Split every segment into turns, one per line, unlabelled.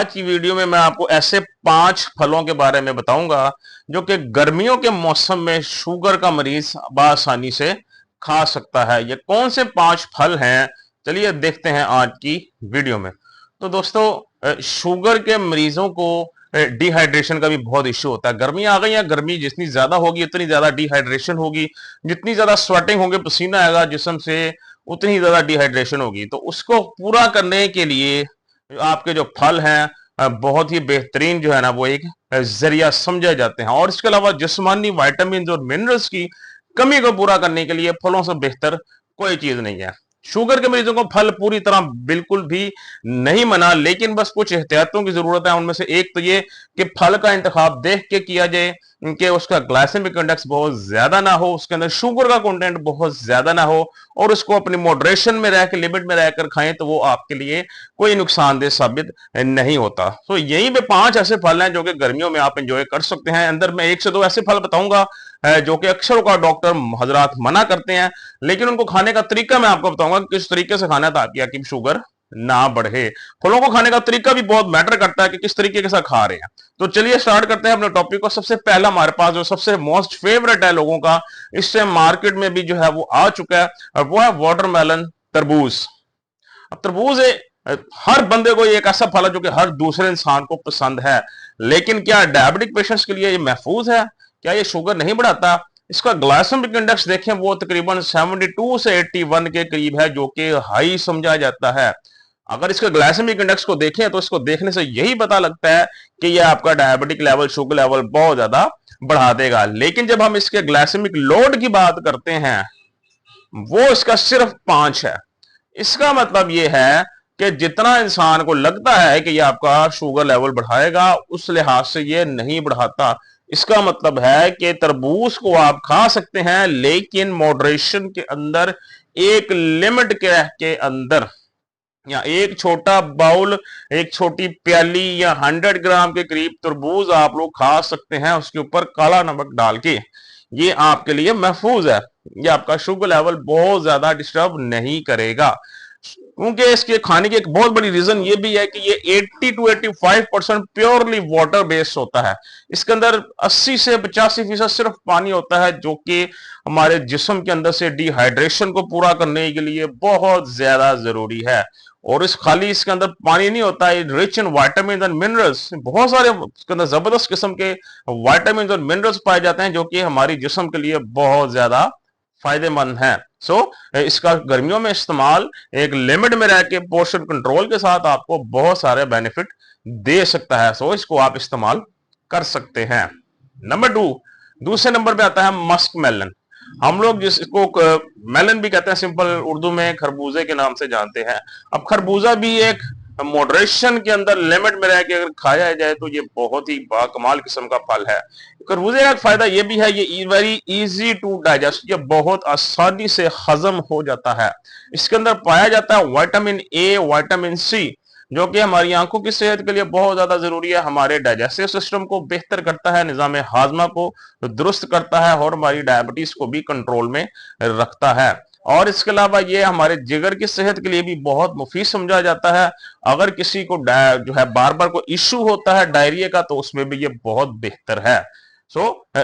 आज की वीडियो में मैं आपको ऐसे 5 फलों के बारे में बताऊंगा जो कि गर्मियों के मौसम में शुगर का मरीज बआसानी से खा सकता है। ये कौन से 5 फल हैं, चलिए देखते हैं आज की वीडियो में। तो दोस्तों, शुगर के मरीजों को डिहाइड्रेशन का भी बहुत इश्यू होता है। गर्मी आ गई है, गर्मी जितनी ज्यादा होगी उतनी ज्यादा डिहाइड्रेशन होगी, जितनी ज्यादा स्वेटिंग होगी, पसीना आएगा जिस्म से, उतनी ज्यादा डिहाइड्रेशन होगी। तो उसको पूरा करने के लिए आपके जो फल हैं बहुत ही बेहतरीन जो है ना वो एक जरिया समझे जाते हैं। और इसके अलावा जिस्मानी विटामिन और मिनरल्स की कमी को पूरा करने के लिए फलों से बेहतर कोई चीज नहीं है। शुगर के मरीजों को फल पूरी तरह बिल्कुल भी नहीं मना, लेकिन बस कुछ एहतियातों की जरूरत है। उनमें से एक तो ये कि फल का इंतखाब देख के किया जाए कि उसका ग्लाइसेमिक इंडेक्स बहुत ज्यादा ना हो, उसके अंदर शुगर का कंटेंट बहुत ज्यादा ना हो, और उसको अपनी मॉडरेशन में रह के, लिमिट में रहकर खाएं तो वो आपके लिए कोई नुकसानदेह साबित नहीं होता। तो यहीं पे 5 ऐसे फल हैं जो कि गर्मियों में आप एंजॉय कर सकते हैं। अंदर मैं 1 से 2 ऐसे फल बताऊंगा जो कि अक्सर का डॉक्टर हजरात मना करते हैं, लेकिन उनको खाने का तरीका मैं आपको बताऊंगा कि किस तरीके से खाना है ताकि शुगर ना बढ़े। फलों को खाने का तरीका भी बहुत मैटर करता है कि किस तरीके के साथ खा रहे हैं। तो चलिए स्टार्ट करते हैं अपने टॉपिक को। सबसे पहला हमारे पास जो सबसे मोस्ट फेवरेट है लोगों का, इससे मार्केट में भी जो है वो आ चुका है, और वो है वाटरमेलन, तरबूज। अब तरबूज हर बंदे को एक ऐसा फल है जो कि हर दूसरे इंसान को पसंद है, लेकिन क्या डायबिटिक पेशेंट्स के लिए ये महफूज है? क्या ये शुगर नहीं बढ़ाता? इसका ग्लाइसेमिक इंडेक्स देखें, वो तकरीबन 72 से 81 के करीब है, जो कि हाई समझा जाता है। अगर इसके ग्लाइसेमिक इंडेक्स को देखें तो इसको देखने से यही पता लगता है कि यह आपका डायबिटिक लेवल, शुगर लेवल बहुत ज्यादा बढ़ा देगा। लेकिन जब हम इसके ग्लाइसेमिक लोड की बात करते हैं, वो इसका सिर्फ 5 है। इसका मतलब यह है कि जितना इंसान को लगता है कि यह आपका शुगर लेवल बढ़ाएगा, उस लिहाज से यह नहीं बढ़ाता। इसका मतलब है कि तरबूज को आप खा सकते हैं, लेकिन मॉडरेशन के अंदर, एक लिमिट के अंदर, या एक छोटा बाउल, एक छोटी प्याली या 100 ग्राम के करीब तरबूज आप लोग खा सकते हैं, उसके ऊपर काला नमक डाल के। ये आपके लिए महफूज है, ये आपका शुगर लेवल बहुत ज्यादा डिस्टर्ब नहीं करेगा। क्योंकि इसके खाने की एक बहुत बड़ी रीजन ये भी है कि ये 80 to 85% प्योरली वाटर बेस्ड होता है। इसके अंदर 80 से 85% सिर्फ पानी होता है, जो कि हमारे जिस्म के अंदर से डिहाइड्रेशन को पूरा करने के लिए बहुत ज्यादा जरूरी है। और इस खाली इसके अंदर पानी नहीं होता है, rich in vitamin and minerals. बहुत सारे इसके अंदर जबरदस्त किस्म के विटामिन और मिनरल्स पाए जाते हैं, जो कि हमारी जिस्म के लिए बहुत ज्यादा फायदेमंद है। इसका गर्मियों में इस्तेमाल एक लिमिट में रह के, पोर्शन कंट्रोल के साथ, आपको बहुत सारे बेनिफिट दे सकता है। इसको आप इस्तेमाल कर सकते हैं। नंबर 2, दूसरे नंबर पे आता है मस्क मेलन। हम लोग जिसको मेलन भी कहते हैं, सिंपल उर्दू में खरबूजे के नाम से जानते हैं। अब खरबूजा भी एक मॉडरेशन के अंदर, लिमिट में रह के अगर खाया जाए तो ये बहुत ही बाकमाल किस्म का फल है। खरबूजे का फायदा ये भी है, ये वेरी इजी टू डाइजेस्ट, ये बहुत आसानी से हजम हो जाता है। इसके अंदर पाया जाता है विटामिन ए, विटामिन सी, जो कि हमारी आंखों की सेहत के लिए बहुत ज्यादा जरूरी है, हमारे डाइजेस्टिव सिस्टम को बेहतर करता है, निजाम हाजमा को दुरुस्त करता है, और हमारी डायबिटीज को भी कंट्रोल में रखता है। और इसके अलावा ये हमारे जिगर की सेहत के लिए भी बहुत मुफीद समझा जाता है। अगर किसी को जो है बार बार कोई इश्यू होता है डायरिया का, तो उसमें भी ये बहुत बेहतर है।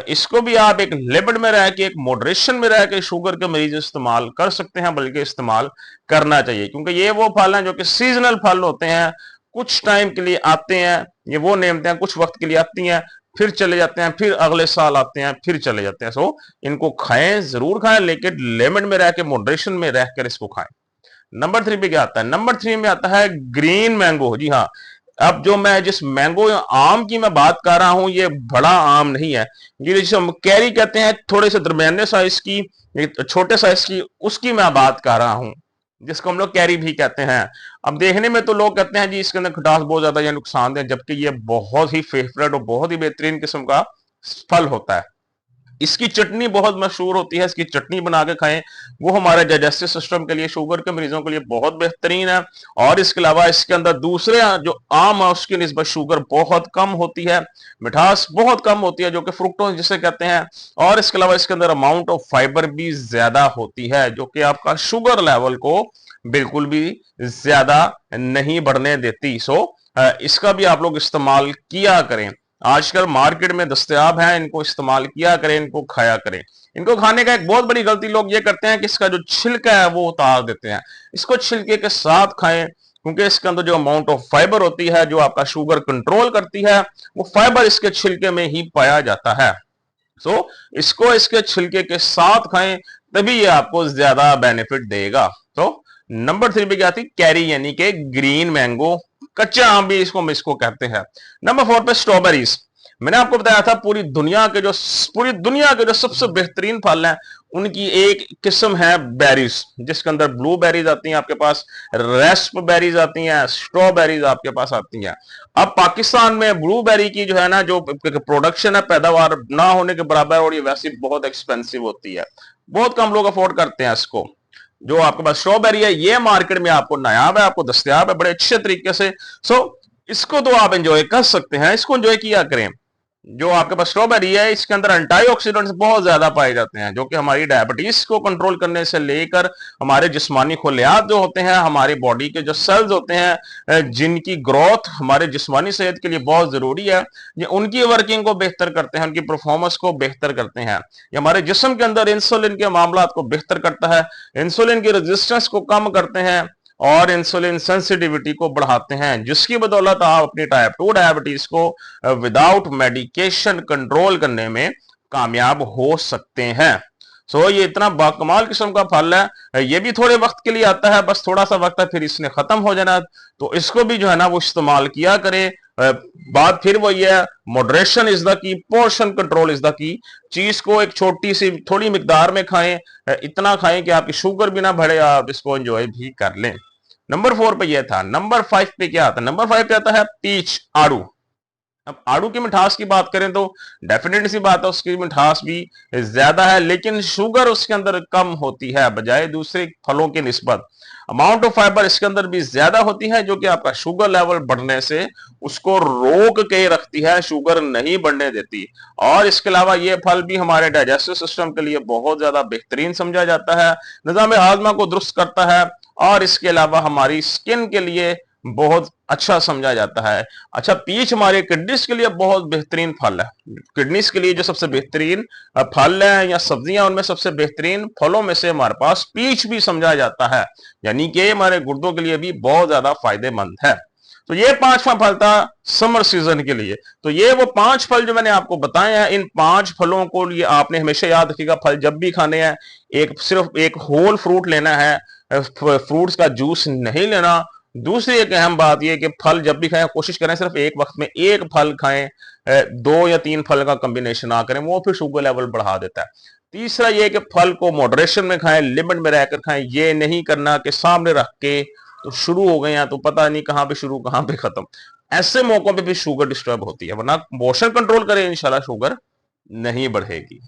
इसको भी आप एक लिमिट में रह के, एक मॉडरेशन में रह के शुगर के मरीज इस्तेमाल कर सकते हैं, बल्कि इस्तेमाल करना चाहिए। क्योंकि ये वो फल हैं जो कि सीजनल फल होते हैं, कुछ टाइम के लिए आते हैं। ये वो नेमतें हैं, कुछ वक्त के लिए आती हैं, फिर चले जाते हैं, फिर अगले साल आते हैं, फिर चले जाते हैं। इनको खाएं, जरूर खाएं, लेकिन लिमिट में रह के, मॉडरेशन में रहकर इसको खाएं। नंबर 3 पे क्या आता है? नंबर 3 में आता है ग्रीन मैंगो। जी हाँ, अब जो मैं जिस मैंगो आम की मैं बात कर रहा हूं, ये बड़ा आम नहीं है, ये जिसे हम कैरी कहते हैं, थोड़े से दरमियाने साइज की, छोटे साइज की, उसकी मैं बात कर रहा हूं, जिसको हम लोग कैरी भी कहते हैं। अब देखने में तो लोग कहते हैं जी इसके अंदर खटास बहुत ज्यादा या नुकसानदेह, जबकि ये बहुत ही फेवरेट और बहुत ही बेहतरीन किस्म का फल होता है। इसकी चटनी बहुत मशहूर होती है, इसकी चटनी बना के खाएं, वो हमारे डाइजेस्टिव सिस्टम के लिए, शुगर के मरीजों के लिए बहुत बेहतरीन है। और इसके अलावा इसके अंदर दूसरे जो आम है उसकी निस्बत शुगर बहुत कम होती है, मिठास बहुत कम होती है, जो कि फ्रुक्टोज जिसे कहते हैं। और इसके अलावा इसके अंदर अमाउंट ऑफ फाइबर भी ज्यादा होती है, जो कि आपका शुगर लेवल को बिल्कुल भी ज्यादा नहीं बढ़ने देती। इसका भी आप लोग इस्तेमाल किया करें। आजकल मार्केट में दस्तयाब है, इनको इस्तेमाल किया करें, इनको खाया करें। इनको खाने का एक बहुत बड़ी गलती लोग ये करते हैं कि इसका जो छिलका है वो उतार देते हैं। इसको छिलके के साथ खाएं, क्योंकि इसके अंदर जो अमाउंट ऑफ फाइबर होती है, जो आपका शुगर कंट्रोल करती है, वो फाइबर इसके छिलके में ही पाया जाता है। सो इसको इसके छिलके के साथ खाएं, तभी ये आपको ज्यादा बेनिफिट देगा। तो नंबर 3 पे क्या थी? कैरी, यानी कि ग्रीन मैंगो, कच्चा आम भी इसको कहते हैं। नंबर 4 पे स्ट्रॉबेरीज। मैंने आपको बताया था पूरी दुनिया के जो सबसे बेहतरीन फल हैं, उनकी एक किस्म है बेरीज, जिसके अंदर ब्लू बेरीज आती हैं आपके पास, रेस्पबेरीज आती हैं, स्ट्रॉबेरीज आपके पास आती हैं। अब पाकिस्तान में ब्लूबेरी की जो है ना, जो प्रोडक्शन है, पैदावार ना होने के बराबर, और ये वैसे बहुत एक्सपेंसिव होती है, बहुत कम लोग अफोर्ड करते हैं इसको। जो आपके पास स्ट्रॉबेरी है, ये मार्केट में आपको नायाब है, आपको दस्तयाब है बड़े अच्छे तरीके से। सो इसको तो आप एंजॉय कर सकते हैं, इसको एंजॉय किया करें। जो आपके पास स्ट्रॉबेरी है, इसके अंदर एंटीऑक्सीडेंट्स बहुत ज्यादा पाए जाते हैं, जो कि हमारी डायबिटीज को कंट्रोल करने से लेकर हमारे जिस्मानी खलियात जो होते हैं, हमारे बॉडी के जो सेल्स होते हैं, जिनकी ग्रोथ हमारे जिस्मानी सेहत के लिए बहुत जरूरी है, ये उनकी वर्किंग को बेहतर करते हैं, उनकी परफॉर्मेंस को बेहतर करते हैं। ये हमारे जिस्म के अंदर इंसुलिन के मामला को बेहतर करता है, इंसुलिन की रेजिस्टेंस को कम करते हैं, और इंसुलिन सेंसिटिविटी को बढ़ाते हैं, जिसकी बदौलत आप अपनी टाइप 2 डायबिटीज को विदाउट मेडिकेशन कंट्रोल करने में कामयाब हो सकते हैं। सो ये इतना बाकमाल किस्म का फल है, ये भी थोड़े वक्त के लिए आता है, बस थोड़ा सा वक्त है, फिर इसने खत्म हो जाना। तो इसको भी जो है ना वो इस्तेमाल किया करें। बात फिर वही है, moderation is the key, portion control is the key. चीज को एक छोटी सी थोड़ी मिकदार में खाएं, इतना खाएं कि आपकी शुगर भी ना बढ़े, आप इसको एंजॉय भी कर लें। नंबर 4 पे यह था। नंबर 5 पे क्या आता है? नंबर 5 पे आता है पीच, आड़ू। अब आड़ू की मिठास की बात करें तो डेफिनेटली सी बात है, उसकी मिठास भी ज्यादा है, लेकिन शुगर उसके अंदर कम होती है बजाय दूसरे फलों की निस्बत। अमाउंट ऑफ फाइबर इसके अंदर भी ज्यादा होती है, जो कि आपका शुगर लेवल बढ़ने से उसको रोक के रखती है, शुगर नहीं बढ़ने देती। और इसके अलावा ये फल भी हमारे डाइजेस्टिव सिस्टम के लिए बहुत ज्यादा बेहतरीन समझा जाता है, निजाम हाजमा को दुरुस्त करता है, और इसके अलावा हमारी स्किन के लिए बहुत अच्छा समझा जाता है। अच्छा, पीच हमारे किडनीज के लिए बहुत बेहतरीन फल है। किडनीज के लिए जो सबसे बेहतरीन फल है या सब्जियां, उनमें सबसे बेहतरीन फलों में से हमारे पास पीच भी समझा जाता है, यानी कि हमारे गुर्दों के लिए भी बहुत ज्यादा फायदेमंद है। तो ये 5वां फल था समर सीजन के लिए। तो ये वो 5 फल जो मैंने आपको बताए हैं, इन 5 फलों को लिए आपने हमेशा याद रखिएगा, फल जब भी खाने हैं, सिर्फ एक होल फ्रूट लेना है, फ्रूट्स का जूस नहीं लेना। दूसरी एक अहम बात यह कि फल जब भी खाएं, कोशिश करें सिर्फ एक वक्त में एक फल खाएं, 2 या 3 फल का कॉम्बिनेशन ना करें, वो फिर शुगर लेवल बढ़ा देता है। तीसरा यह कि फल को मॉडरेशन में खाएं, लिमिट में रहकर खाएं। ये नहीं करना कि सामने रख के तो शुरू हो गए हैं तो पता नहीं कहां पे शुरू कहां पे खत्म। ऐसे मौकों पे भी शुगर डिस्टर्ब होती है, वरना मोशन कंट्रोल करें, इंशाल्लाह शुगर नहीं बढ़ेगी।